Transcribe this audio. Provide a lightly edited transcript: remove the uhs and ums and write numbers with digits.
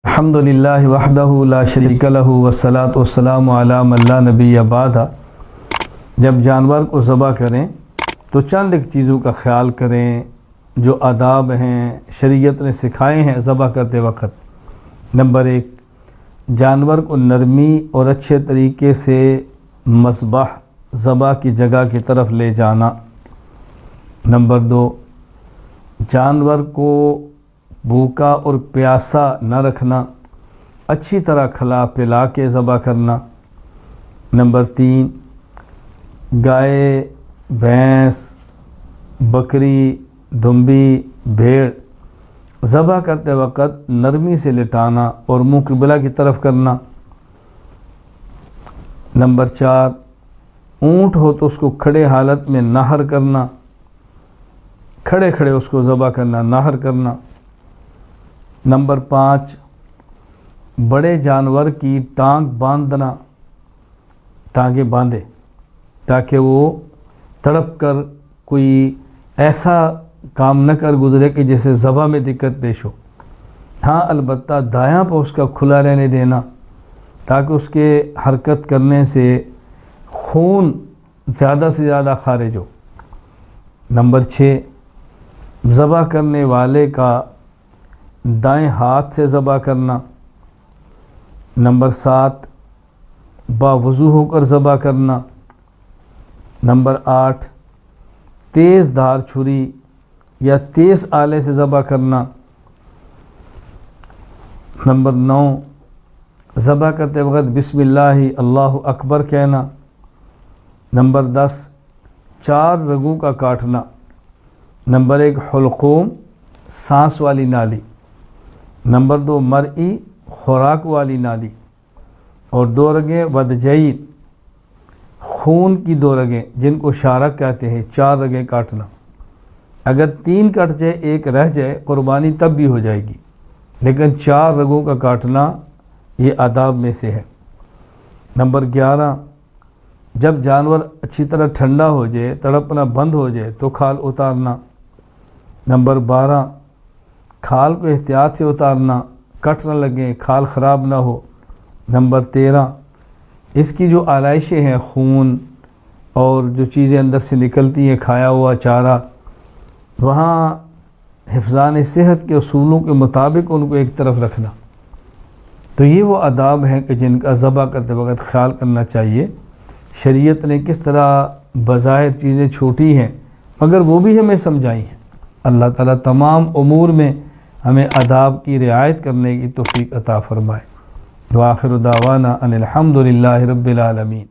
الحمدللہ وحدہ لا شریک لہ والصلاۃ والسلام علی من لا نبی بعد۔ جب جانور کو ذبح کریں تو چند ایک چیزوں کا خیال کریں جو آداب ہیں شریعت نے سکھائے ہیں ذبح کرتے وقت۔ نمبر 1، جانور کو نرمی اور اچھے طریقے سے مذبح ذبح کی جگہ کی طرف لے جانا۔ نمبر 2، جانور کو بھوکا اور پیاسا نہ رکھنا، اچھی طرح کھلا پلا کے ذبح کرنا۔ نمبر 3، گائے، بھینس، بکری، دھمبی، بھیڑ ذبح کرتے وقت نرمی سے لٹانا اور منہ قبلہ کی طرف کرنا۔ نمبر 4، اونٹ ہو تو اس کو کھڑے حالت میں نہر کرنا، کھڑے کھڑے اس کو ذبح کرنا، نہر کرنا۔ نمبر 5، بڑے جانور کی ٹانگ باندھنا، ٹانگیں باندھے تاکہ وہ تڑپ کر کوئی ایسا کام نہ کر گزرے کہ جسے ذبح میں دقت پیش ہو۔ ہاں البتہ دایاں پہ اس کا کھلا رہنے دینا تاکہ اس کے حرکت کرنے سے خون زیادہ سے زیادہ خارج ہو۔ نمبر 6، ذبح کرنے والے کا دائیں ہاتھ سے ذبح کرنا۔ نمبر 7، باوضو ہو کر ذبح کرنا۔ نمبر 8، تیز دھار چھری یا تیز آلے سے ذبح کرنا۔ نمبر 9، ذبح کرتے وقت بسم اللہ اللہ اکبر کہنا۔ نمبر 10، 4 رگوں کا کاٹنا۔ نمبر 1، حلقوم، سانس والی نالی۔ نمبر 2، مرئی، خوراک والی نالی، اور 2 رگیں ودجین، خون کی 2 رگیں جن کو شارک کہتے ہیں، 4 رگیں کاٹنا۔ اگر 3 کٹ جائے 1 رہ جائے قربانی تب بھی ہو جائے گی، لیکن 4 رگوں کا کاٹنا یہ آداب میں سے ہے۔ نمبر 11، جب جانور اچھی طرح ٹھنڈا ہو جائے، تڑپنا بند ہو جائے تو کھال اتارنا۔ نمبر 12، کھال کو احتیاط سے اتارنا، کٹ نہ لگیں، کھال خراب نہ ہو۔ نمبر 13، اس کی جو آلائشیں ہیں، خون اور جو چیزیں اندر سے نکلتی ہیں، کھایا ہوا چارہ، وہاں حفظان صحت کے اصولوں کے مطابق ان کو ایک طرف رکھنا۔ تو یہ وہ آداب ہیں کہ جن کا ذبح کرتے وقت خیال کرنا چاہیے۔ شریعت نے کس طرح بظاہر چیزیں چھوٹی ہیں مگر وہ بھی ہمیں سمجھائی ہیں۔ اللہ تعالیٰ تمام امور میں ہمیں آداب کی رعایت کرنے کی توفیق عطا فرمائے۔ وآخر دعوانا ان الحمد للہ رب العالمین۔